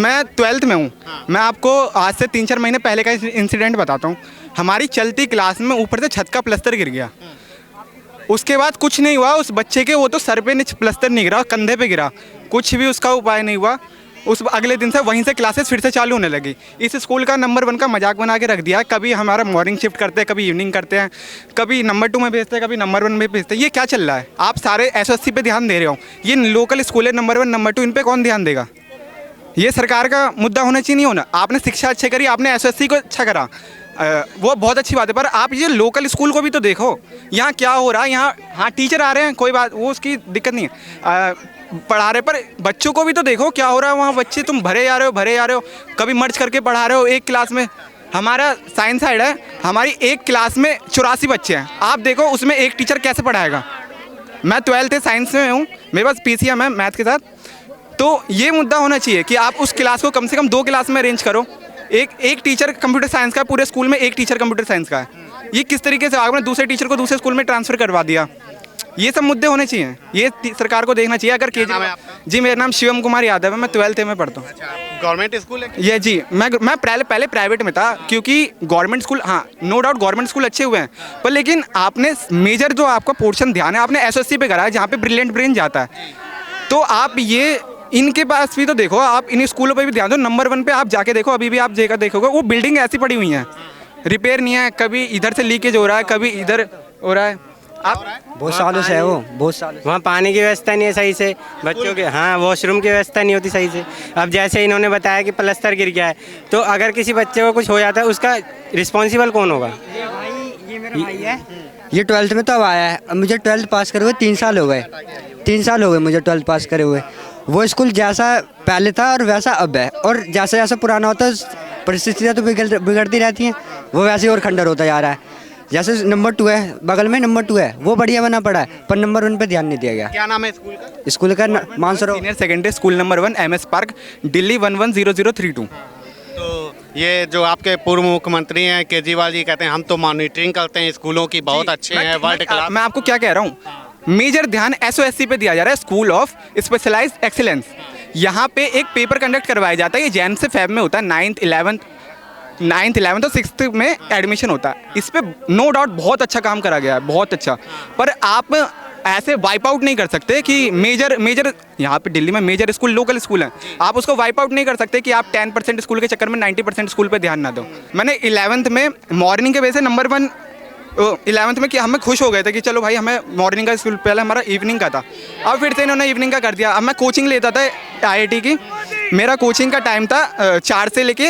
मैं 12th में हूँ। मैं आपको आज से 3-4 महीने पहले का इंसिडेंट बताता हूँ। हमारी चलती क्लास में ऊपर से छत का प्लास्टर गिर गया। उसके बाद कुछ नहीं हुआ उस बच्चे के, वो तो सर पे प्लास्टर नहीं गिरा, कंधे पे गिरा, कुछ भी उसका उपाय नहीं हुआ। उस अगले दिन से वहीं से क्लासेस फिर से चालू होने लगी। इस स्कूल का नंबर 1 का मजाक बना के रख दिया। कभी हमारा मॉर्निंग शिफ्ट करते हैं, कभी इवनिंग करते हैं, कभी नंबर 2 में भेजते हैं, कभी नंबर 1 में भेजते हैं। ये क्या चल रहा है? आप सारे एसएससी पे ध्यान दे रहे हो, ये लोकल स्कूल है, नंबर 1 नंबर 2 इन पे कौन ध्यान देगा? ये सरकार का मुद्दा होना चाहिए, नहीं होना। आपने शिक्षा अच्छी करी, आपने एसएससी को अच्छा करा, वो बहुत अच्छी बात है, पर आप ये लोकल स्कूल को भी तो देखो, यहाँ क्या हो रहा है। यहाँ हाँ टीचर आ रहे हैं, कोई बात, वो उसकी दिक्कत नहीं है, पढ़ा रहे, पर बच्चों को भी तो देखो क्या हो रहा है वहाँ। बच्चे तुम भरे जा रहे हो, कभी मर्ज करके पढ़ा रहे हो एक क्लास में। हमारा साइंस साइड है, हमारी एक क्लास में 84 बच्चे हैं। आप देखो उसमें एक टीचर कैसे पढ़ाएगा। मैं 12th साइंस में हूँ, मेरे पास पीसीएम है मैथ के साथ। तो ये मुद्दा होना चाहिए कि आप उस क्लास को कम से कम 2 क्लास में अरेंज करो। एक टीचर कंप्यूटर साइंस का, पूरे स्कूल में एक टीचर कंप्यूटर साइंस का है। ये किस तरीके से आपने दूसरे टीचर को दूसरे स्कूल में ट्रांसफ़र करवा दिया? ये सब मुद्दे होने चाहिए, ये सरकार को देखना चाहिए। अगर जी, मेरा नाम शिवम कुमार यादव है, मैं 12th में पढ़ता हूँ। गवर्नमेंट स्कूल है ये जी, मैं पहले प्राइवेट में था, क्योंकि गवर्नमेंट स्कूल, हाँ नो डाउट गवर्नमेंट स्कूल अच्छे हुए हैं, पर लेकिन आपने मेजर जो आपका पोर्शन ध्यान है आपने एसएससी पे करा है, जहाँ पे ब्रिलियंट ब्रेन जाता है। तो आप ये इनके पास भी तो देखो, आप इन स्कूलों पे भी ध्यान दो। नंबर 1 पे आप जाके देखो, अभी भी आप जाकर देखोगे वो बिल्डिंग ऐसी पड़ी हुई हैं, रिपेयर नहीं है, कभी इधर से लीकेज हो रहा है, कभी इधर हो रहा है। आप बहुत सालों से है वो, बहुत सालों। वहाँ पानी की व्यवस्था नहीं है सही से, बच्चों के हाँ वॉशरूम की व्यवस्था नहीं होती सही से। अब जैसे इन्होंने बताया कि प्लास्टर गिर गया है, तो अगर किसी बच्चे को कुछ हो जाता है उसका रिस्पॉन्सिबल कौन होगा? ये मेरा भाई है, ये 12th में तो अब आया है। अब मुझे 12th पास करे हुए 3 साल हो गए, 3 साल हो गए मुझे 12th पास करे हुए। वो स्कूल जैसा पहले था और वैसा अब है, और जैसे जैसे पुराना होता है परिस्थितियाँ तो बिगड़ती रहती हैं, वो वैसे और खंडर होता जा रहा है। जैसे नंबर 2 है, बगल में नंबर 2 है, वो बढ़िया बना पड़ा है, पर नंबर 1 पे ध्यान नहीं दिया गया। क्या नाम है स्कूल का? स्कूल का Mansarovar senior secondary school number 1 MS park, Delhi 110032। तो ये जो आपके पूर्व मुख्यमंत्री हैं केजरीवाल जी कहते हैं हम तो मॉनिटरिंग करते हैं स्कूलों की, बहुत अच्छे हैं, वर्ल्ड क्लास। मैं आपको क्या कह रहा हूँ, मेजर ध्यान एसओएससी पे दिया जा रहा है, स्कूल ऑफ स्पेशलाइज्ड एक्सीलेंस। यहाँ पे एक पेपर कंडक्ट करवाया जाता है, ये जैन से फेब में होता है, 9th 11th और 6th में एडमिशन होता है। इस पे नो डाउट बहुत अच्छा काम करा गया है, बहुत अच्छा, पर आप ऐसे वाइप आउट नहीं कर सकते कि मेजर यहाँ पे दिल्ली में मेजर स्कूल लोकल स्कूल हैं, आप उसको वाइप आउट नहीं कर सकते कि आप 10% स्कूल के चक्कर में 90% स्कूल पे ध्यान ना दो। मैंने 11th में मॉर्निंग के वजह से नंबर 1 11th में कि हमें खुश हो गए थे कि चलो भाई हमें मॉर्निंग का स्कूल, पहले हमारा इवनिंग का था, अब फिर से इन्होंने इवनिंग का कर दिया। अब मैं कोचिंग लेता था IIT की, मेरा कोचिंग का टाइम था 4 से लेके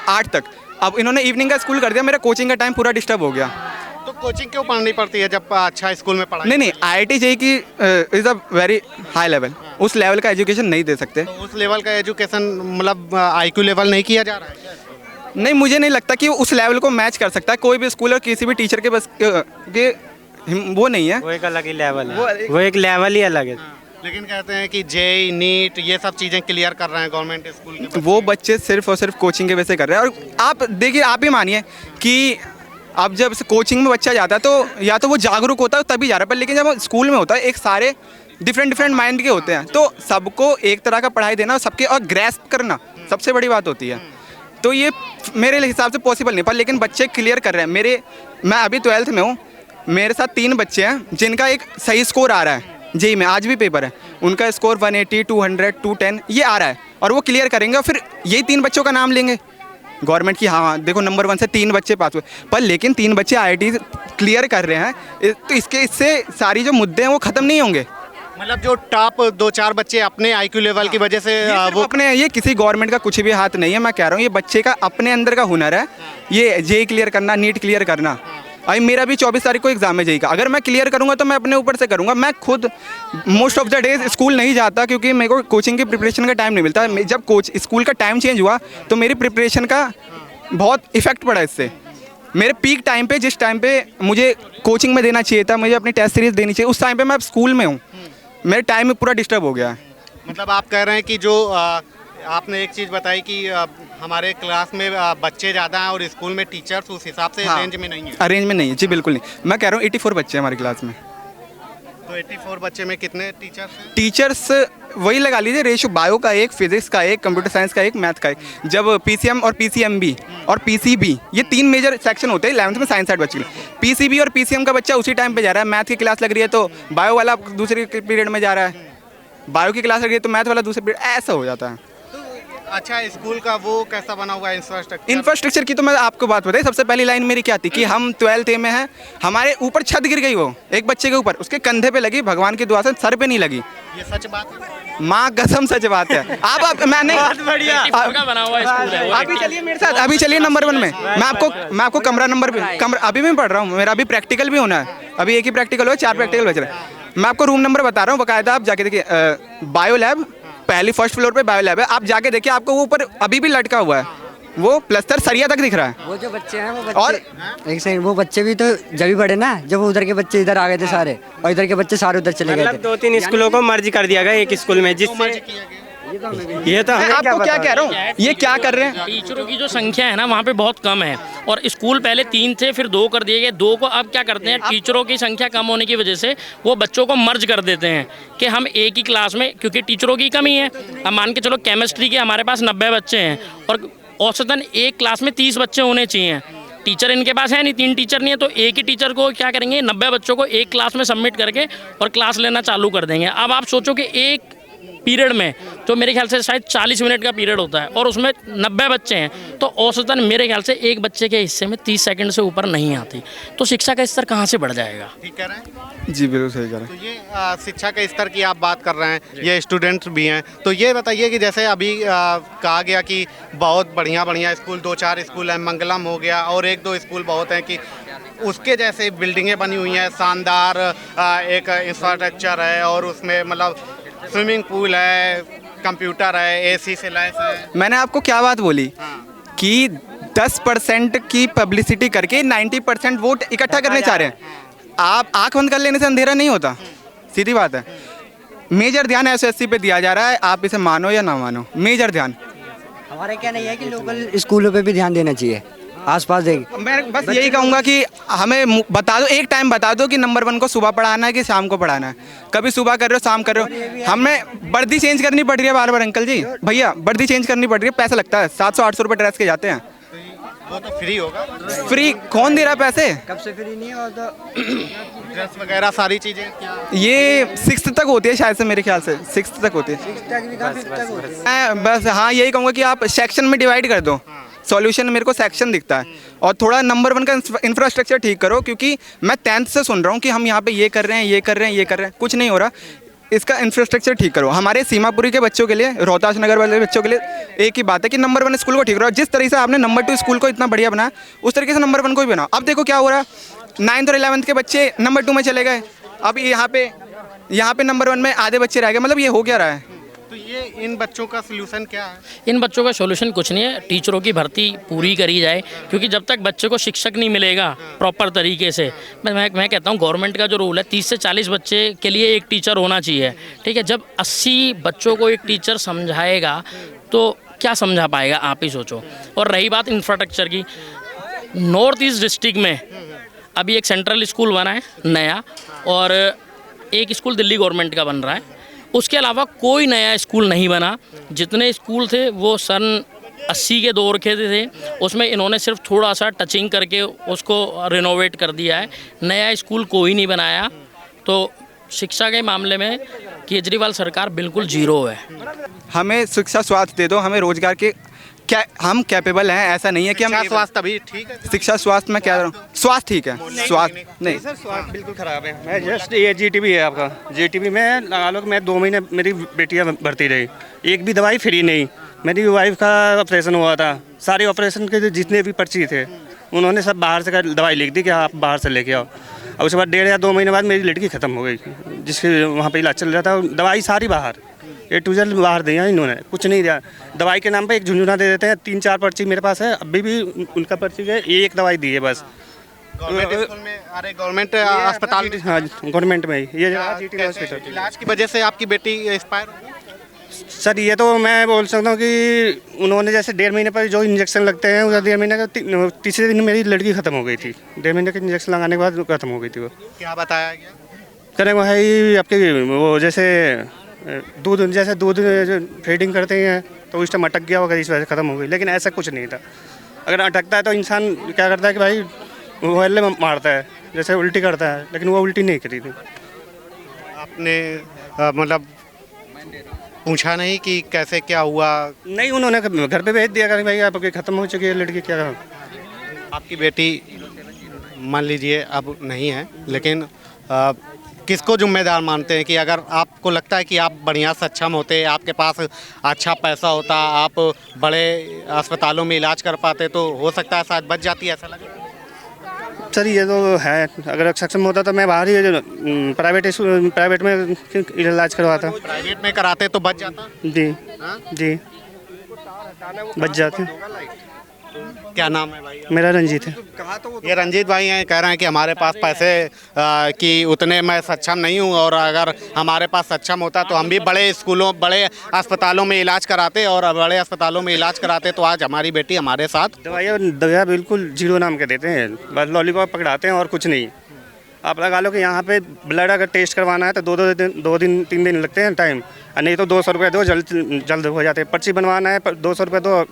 8 तक, अब इन्होंने इवनिंग का स्कूल कर दिया, मेरा कोचिंग का टाइम पूरा डिस्टर्ब हो गया। तो कोचिंग क्यों पढ़नी पड़ती है जब अच्छा स्कूल में पढ़ाई? नहीं IIT JEE की is a very high level, उस लेवल का एजुकेशन नहीं दे सकते। तो उस लेवल का एजुकेशन मतलब IQ लेवल नहीं किया जा रहा है? नहीं, मुझे नहीं लगता कि उस लेवल को मैच कर सकता है कोई भी स्कूल और किसी भी टीचर के बस के वो नहीं है, वो एक अलग ही लेवल है, वो एक लेवल ही अलग है। लेकिन कहते हैं कि JEE नीट ये सब चीज़ें क्लियर कर रहे हैं गवर्नमेंट स्कूल के बच्चे। वो बच्चे सिर्फ और सिर्फ कोचिंग के वजह से कर रहे हैं। और आप देखिए, आप ही मानिए कि अब जब कोचिंग में बच्चा जाता है तो या तो वो जागरूक होता है तभी जा रहा है, पर लेकिन जब वो स्कूल में होता है एक सारे डिफरेंट माइंड के होते हैं, तो सबको एक तरह का पढ़ाई देना सबके और ग्रेस्प करना सबसे बड़ी बात होती है। तो ये मेरे हिसाब से पॉसिबल नहीं, पर लेकिन बच्चे क्लियर कर रहे हैं। मैं अभी 12th में हूँ, मेरे साथ 3 बच्चे हैं जिनका एक सही स्कोर आ रहा है JEE में, आज भी पेपर है, उनका स्कोर 180, 200, 210 ये आ रहा है, और वो क्लियर करेंगे और फिर यही 3 बच्चों का नाम लेंगे गवर्नमेंट की। हाँ देखो नंबर 1 से 3 बच्चे पास हुए, पर लेकिन 3 बच्चे IIT क्लियर कर रहे हैं, तो इससे सारी जो मुद्दे हैं वो ख़त्म नहीं होंगे। मतलब जो टॉप 2-4 बच्चे अपने IQ लेवल की वजह से वो अपने, ये किसी गवर्नमेंट का कुछ भी हाथ नहीं है, मैं कह रहा हूँ ये बच्चे का अपने अंदर का हुनर है, ये JEE क्लियर करना, नीट क्लियर करना। अभी मेरा भी 24 तारीख को एग्जाम है JEE का, अगर मैं क्लियर करूँगा तो मैं अपने ऊपर से करूँगा। मैं खुद most of the days school नहीं जाता क्योंकि मेरे को कोचिंग की प्रिपरेशन का टाइम नहीं मिलता। जब स्कूल का टाइम चेंज हुआ तो मेरी प्रिपरेशन का बहुत इफेक्ट पड़ा इससे। मेरे पीक टाइम पे, जिस टाइम पे मुझे कोचिंग में देना चाहिए था, मुझे अपनी टेस्ट सीरीज देनी चाहिए, उस टाइम पे मैं स्कूल में हूँ, मेरे टाइम में पूरा डिस्टर्ब हो गया है। मतलब आप कह रहे हैं कि जो आपने एक चीज़ बताई कि हमारे क्लास में बच्चे ज़्यादा हैं और स्कूल में टीचर्स उस हिसाब से हाँ, रेंज में नहीं है। अरेंज में नहीं है जी, बिल्कुल नहीं। मैं कह रहा हूँ 84 बच्चे हैं हमारी क्लास में। तो 84 बच्चे में कितने टीचर्स हैं? टीचर्स वही लगा लीजिए रेशियो, बायो का एक, फिजिक्स का एक, कंप्यूटर साइंस का एक, मैथ का एक। जब पीसीएम और पीसीएमबी और पीसीबी ये 3 मेजर सेक्शन होते हैं 11th में साइंस साइड बच्चे के लिए। पीसीबी और पीसीएम का बच्चा उसी टाइम पे जा रहा है, मैथ की क्लास लग रही है तो बायो वाला दूसरे पीरियड में जा रहा है, बायो की क्लास लग रही है तो मैथ वाला दूसरे पीरियड, ऐसा हो जाता है। अच्छा, स्कूल का वो कैसा बना हुआ है इंफ्रास्ट्रक्चर की तो मैं आपको बात बताई, सबसे पहली लाइन मेरी क्या थी कि हम 12th में हैं, हमारे ऊपर छत गिर गई, वो एक बच्चे के ऊपर, उसके कंधे पे लगी, भगवान की दुआ से सर पे नहीं लगी। ये सच बात है? माँ कसम सच बात है। आप मैं नहीं बढ़िया बना हुआ स्कूल है वो। अभी चलिए मेरे साथ, अभी चलिए नंबर 1 में। मैं आपको कमरा नंबर अभी मैं पढ़ रहा हूँ, मेरा अभी प्रैक्टिकल भी होना है, अभी एक ही प्रैक्टिकल हो, 4 प्रैक्टिकल बच रहे हैं। मैं आपको रूम नंबर बता रहा हूँ बाकायदा, आप जाके देखिए, बायो लैब पहली फर्स्ट फ्लोर पे बायो लैब है, आप जाके देखिए, आपको वो ऊपर अभी भी लटका हुआ है, वो प्लस्तर सरिया तक दिख रहा है। वो जो बच्चे हैं वो बच्चे, और एक सेकंड, वो बच्चे भी तो जब भी बड़े ना, जब वो उधर के बच्चे इधर आ गए थे सारे, और इधर के बच्चे सारे उधर चले गए मतलब थे। 2-3 स्कूलों को मर्ज कर दिया गया एक स्कूल में, जिससे ये तो मैं हमें आपको क्या कह रहा हूँ, ये क्या कर रहे हैं। टीचरों की जो संख्या है ना वहाँ पे बहुत कम है, और स्कूल पहले 3 थे फिर 2 कर दिए गए, 2 को अब क्या करते हैं, टीचरों की संख्या कम होने की वजह से वो बच्चों को मर्ज कर देते हैं कि हम एक ही क्लास में, क्योंकि टीचरों की कमी है। अब मान के चलो केमिस्ट्री के हमारे पास 90 बच्चे हैं और औसतन एक क्लास में 30 बच्चे होने चाहिए, टीचर इनके पास है नहीं, 3 टीचर नहीं है, तो एक ही टीचर को क्या करेंगे, 90 बच्चों को एक क्लास में सबमिट करके और क्लास लेना चालू कर देंगे। अब आप सोचो कि एक पीरियड में तो मेरे ख्याल से शायद 40 मिनट का पीरियड होता है और उसमें 90 बच्चे हैं, तो औसतन मेरे ख्याल से एक बच्चे के हिस्से में 30 सेकंड से ऊपर नहीं आती, तो शिक्षा का स्तर कहाँ से बढ़ जाएगा। ठीक कह रहे हैं? जी बिल्कुल सही कह रहे हैं। तो ये शिक्षा के स्तर की आप बात कर रहे हैं, ये स्टूडेंट्स भी हैं, तो ये बताइए कि जैसे अभी कहा गया कि बहुत बढ़िया बढ़िया स्कूल 2-4 स्कूल हैं, मंगलम हो गया और 1-2 स्कूल बहुत हैं कि उसके जैसे बिल्डिंगें बनी हुई हैं, शानदार एक इंफ्रास्ट्रक्चर है और उसमें मतलब स्विमिंग पूल है, कंप्यूटर है, एसी से लैस है। मैंने आपको क्या बात बोली कि 10% की पब्लिसिटी करके 90% वोट इकट्ठा करने चाह रहे हैं। आप आंख बंद कर लेने से अंधेरा नहीं होता, सीधी बात है। मेजर ध्यान एसएससी पे दिया जा रहा है, आप इसे मानो या ना मानो, मेजर ध्यान। हमारा क्या नहीं है कि लोकल स्कूलों पे भी ध्यान देना चाहिए, आसपास देख। मैं बस यही कहूँगा कि हमें बता दो, एक टाइम बता दो कि नंबर 1 को सुबह पढ़ाना है कि शाम को पढ़ाना है। कभी सुबह कर रहे हो, शाम कर रहे हो। हमें वर्दी चेंज करनी पड़ रही है बार बार, अंकल जी भैया वर्दी चेंज करनी पड़ रही है, पैसा लगता है, 700-800 रुपये ड्रेस के जाते हैं। वो तो फ्री होगा, फ्री कौन दे रहा है पैसे? कब से फ्री नहीं हो तो ड्रेस वगैरह सारी चीज़ें क्या? ये 6th तक होती है शायद से, मेरे ख्याल से 6th तक होती है। मैं बस हाँ यही कहूँगा कि आप सेक्शन में डिवाइड कर दो, सॉल्यूशन मेरे को सेक्शन दिखता है। और थोड़ा नंबर 1 का इंफ्रास्ट्रक्चर ठीक करो, क्योंकि मैं 10th से सुन रहा हूँ कि हम यहाँ पे ये कर रहे हैं, ये कर रहे हैं, ये कर रहे हैं, कुछ नहीं हो रहा। इसका इंफ्रास्ट्रक्चर ठीक करो। हमारे सीमापुरी के बच्चों के लिए, रोहतास नगर वाले बच्चों के लिए एक ही बात है कि नंबर 1 स्कूल को ठीक करो। जिस तरीके से आपने नंबर 2 स्कूल को इतना बढ़िया बनाया, उस तरीके से नंबर 1 को भी बनाओ। अब देखो क्या हो रहा है, 9th और 11th के बच्चे नंबर 2 में चले गए, अब यहाँ पे नंबर 1 में आधे बच्चे रह गए, मतलब ये हो क्या रहा है? तो ये इन बच्चों का सलूशन क्या है? इन बच्चों का सॉल्यूशन कुछ नहीं है, टीचरों की भर्ती पूरी करी जाए, क्योंकि जब तक बच्चे को शिक्षक नहीं मिलेगा प्रॉपर तरीके से, मैं कहता हूँ गवर्नमेंट का जो रूल है 30 से 40 बच्चे के लिए एक टीचर होना चाहिए, ठीक है। जब 80 बच्चों को एक टीचर समझाएगा तो क्या समझा पाएगा, आप ही सोचो। और रही बात इंफ्रास्ट्रक्चर की, नॉर्थ ईस्ट डिस्ट्रिक्ट में अभी एक सेंट्रल स्कूल बना है नया, और एक स्कूल दिल्ली गवर्नमेंट का बन रहा है, उसके अलावा कोई नया स्कूल नहीं बना। जितने स्कूल थे वो सन 80 के दौर के थे, उसमें इन्होंने सिर्फ थोड़ा सा टचिंग करके उसको रिनोवेट कर दिया है, नया स्कूल कोई नहीं बनाया। तो शिक्षा के मामले में केजरीवाल सरकार बिल्कुल जीरो है। हमें शिक्षा स्वास्थ्य दे दो, हमें रोजगार के क्या हम कैपेबल हैं, ऐसा नहीं है कि हम स्वास्थ्य अभी ठीक है? शिक्षा स्वास्थ्य में क्या रहा हूँ, स्वास्थ्य ठीक है, स्वास्थ्य नहीं सर स्वास्थ्य बिल्कुल ख़राब है। मैं जस्ट ये जीटीबी है आपका, जीटीबी में लगा लो कि मैं 2 महीने मेरी बेटियाँ भर्ती रही, एक भी दवाई फ्री नहीं। मेरी वाइफ का ऑपरेशन हुआ था, सारे ऑपरेशन के जितने भी पर्ची थे उन्होंने सब बाहर से दवाई लिख दी कि आप बाहर से लेके आओ। और उसके बाद 1.5 या 2 महीने बाद मेरी लड़की ख़त्म हो गई, जिसके वहाँ पर इलाज चल रहा था, दवाई सारी बाहर, A to Z बाहर दिया इन्होंने, कुछ नहीं दिया। दवाई के नाम पे एक झुंझुना दे देते हैं, 3-4 पर्ची मेरे पास है, अभी भी उनका पर्ची है, एक दवाई दी है बस। गवर्नमेंट स्कूल में, अरे गवर्नमेंट अस्पताल, हाँ गवर्नमेंट में ही ये जीटी हॉस्पिटल। इलाज की वजह से आपकी बेटी एक्सपायर हो गई? सर ये तो मैं बोल सकता हूँ कि उन्होंने जैसे 1.5 महीने पर जो इंजेक्शन लगते हैं, उस 1.5 महीने का तीसरे दिन मेरी लड़की ख़त्म हो गई थी। 1.5 महीने के इंजेक्शन लगाने के बाद ख़त्म हो गई थी वो। क्या बताया गया? करें वो है आपके वो जैसे दूध जैसे दूध फीडिंग करते हैं तो उस टाइम अटक गया होगा, इस वजह से ख़त्म हो गई, लेकिन ऐसा कुछ नहीं था। अगर अटकता है तो इंसान क्या करता है कि भाई मोहल्ले में मारता है, जैसे उल्टी करता है, लेकिन वो उल्टी नहीं करी थी। आपने मतलब पूछा नहीं कि कैसे क्या हुआ? नहीं, उन्होंने घर पे भेज दिया कि भाई आपकी ख़त्म हो चुकी है लड़की, क्या आपकी बेटी मान लीजिए अब नहीं है, लेकिन किसको जिम्मेदार मानते हैं कि अगर आपको लगता है कि आप बढ़िया सक्षम होते, आपके पास अच्छा पैसा होता, आप बड़े अस्पतालों में इलाज कर पाते, तो हो सकता है शायद बच जाती, ऐसा लगे? सर ये तो है, अगर सक्षम होता तो मैं बाहर ही प्राइवेट में इलाज करवाता। प्राइवेट में कराते तो बच जाता? जी जी बच जाते। क्या नाम है भाई? मेरा रंजीत है। ये रंजीत भाई हैं, कह रहे हैं कि हमारे पास पैसे कि उतने मैं सक्षम नहीं हूँ, और अगर हमारे पास सक्षम होता तो हम भी बड़े स्कूलों, बड़े अस्पतालों में इलाज कराते, और बड़े अस्पतालों में इलाज कराते तो आज हमारी बेटी हमारे साथ। दवाइयाँ बिल्कुल जीरो नाम के देते हैं, बस लॉलीपॉप पकड़ाते हैं और कुछ नहीं। आप लगा लो कि यहाँ पे ब्लड अगर टेस्ट करवाना है तो 2-3 दिन लगते हैं टाइम, और नहीं तो 200 रुपये दो, जल्द हो जाते हैं। पर्ची बनवाना है 200 रुपये दो,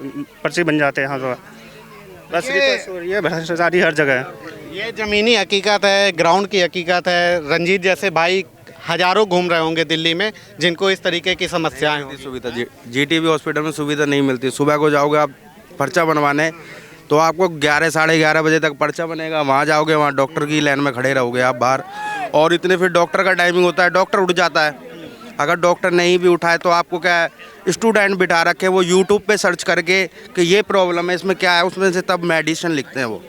पर्ची बन जाते हैं। हाँ तो बस ये भ्रष्टाचारी हर जगह है। ये ज़मीनी हकीकत है, ग्राउंड की हकीकत है। रंजीत जैसे भाई हजारों घूम रहे होंगे दिल्ली में, जिनको इस तरीके की समस्याएं होंगी। सुविधा जीटीबी हॉस्पिटल में सुविधा नहीं मिलती। सुबह को जाओगे आप पर्चा बनवाने तो आपको 11 साढ़े 11 बजे तक पर्चा बनेगा, वहाँ जाओगे वहाँ डॉक्टर की लाइन में खड़े रहोगे आप बाहर, और इतने फिर डॉक्टर का टाइमिंग होता है, डॉक्टर उठ जाता है। अगर डॉक्टर नहीं भी उठाए तो आपको क्या है, स्टूडेंट बिठा रखे, वो यूट्यूब पे सर्च करके कि ये प्रॉब्लम है, इसमें क्या है, उसमें से तब मेडिसिन लिखते हैं वो।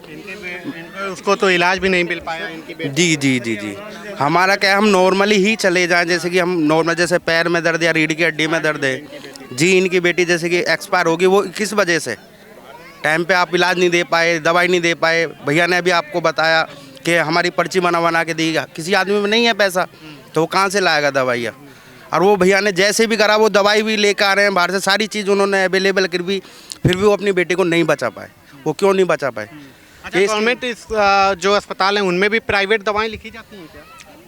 उसको तो इलाज भी नहीं मिल पाया इनकी बेटी। जी जी जी जी हमारा क्या है, हम नॉर्मली ही चले जाएं, जैसे कि हम नॉर्मल, जैसे पैर में दर्द या रीढ़ की हड्डी में दर्द है जी, इनकी बेटी जैसे कि एक्सपायर होगी, वो किस वजह से, टाइम पे आप इलाज नहीं दे पाए, दवाई नहीं दे पाए। भैया ने अभी आपको बताया कि हमारी पर्ची बना के दी, किसी आदमी में नहीं है पैसा तो वो कहाँ से लाएगा दवाइयाँ, और वो भैया ने जैसे भी करा वो दवाई भी लेकर आ रहे हैं बाहर से, सारी चीज़ उन्होंने अवेलेबल कर भी, फिर भी वो अपनी बेटी को नहीं बचा पाए। वो क्यों नहीं बचा पाए? अच्छा, गवर्नमेंट जो अस्पताल हैं उनमें भी प्राइवेट दवाएं लिखी जाती हैं क्या?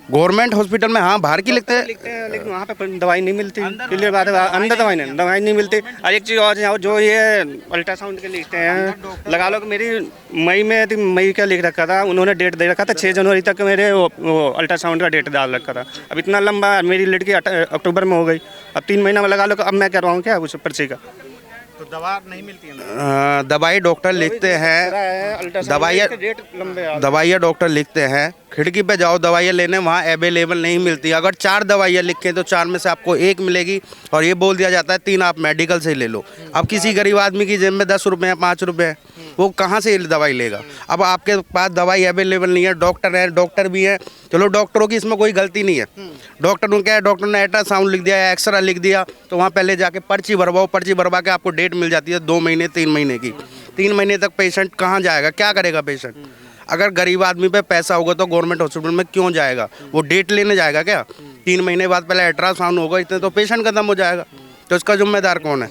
गवर्नमेंट हॉस्पिटल में हाँ बाहर की लिखते हैं, लेकिन वहाँ पे दवाई नहीं मिलती। क्लियर बात है, अंदर दवाई नहीं मिलती। और एक चीज़ और जो ये अल्ट्रासाउंड के लिखते हैं, लगा लो कि मेरी मई का लिख रखा था, उन्होंने डेट दे रखा था 6 जनवरी तक मेरे वो अल्ट्रासाउंड का डेट डाल रखा था। अब इतना लंबा, मेरी लड़की अक्टूबर में हो गई, अब 3 महीना में लगा लो कि अब मैं करवाऊँ क्या उस पर्ची का? तो दवा नहीं मिलती है? दवाई डॉक्टर लिखते हैं, दवाइयाँ डॉक्टर लिखते हैं, खिड़की पे जाओ दवाइयाँ लेने, वहाँ अवेलेबल नहीं मिलती। अगर 4 दवाइयाँ लिखें तो 4 में से आपको 1 मिलेगी, और ये बोल दिया जाता है 3 आप मेडिकल से ले लो। अब किसी गरीब आदमी की जेब में 10 रुपये हैं, 5 रुपये हैं, वो कहाँ से दवाई लेगा? अब आपके पास दवाई अवेलेबल नहीं है, डॉक्टर हैं, डॉक्टर भी हैं, चलो डॉक्टरों की इसमें कोई गलती नहीं है। डॉक्टर ने क्या है, डॉक्टर ने अल्ट्रासाउंड लिख दिया या एक्सरा लिख दिया, तो वहाँ पहले जाके पर्ची भरवाओ, पर्ची भरवा के आपको डेट मिल जाती है 2 महीने 3 महीने की। 3 महीने तक पेशेंट कहाँ जाएगा, क्या करेगा पेशेंट? अगर गरीब आदमी पे पैसा होगा तो गवर्नमेंट हॉस्पिटल में क्यों जाएगा? वो डेट लेने जाएगा क्या? 3 महीने बाद पहले अल्ट्रासाउंड होगा, इतने तो पेशेंट खत्म हो जाएगा, तो इसका जिम्मेदार कौन है?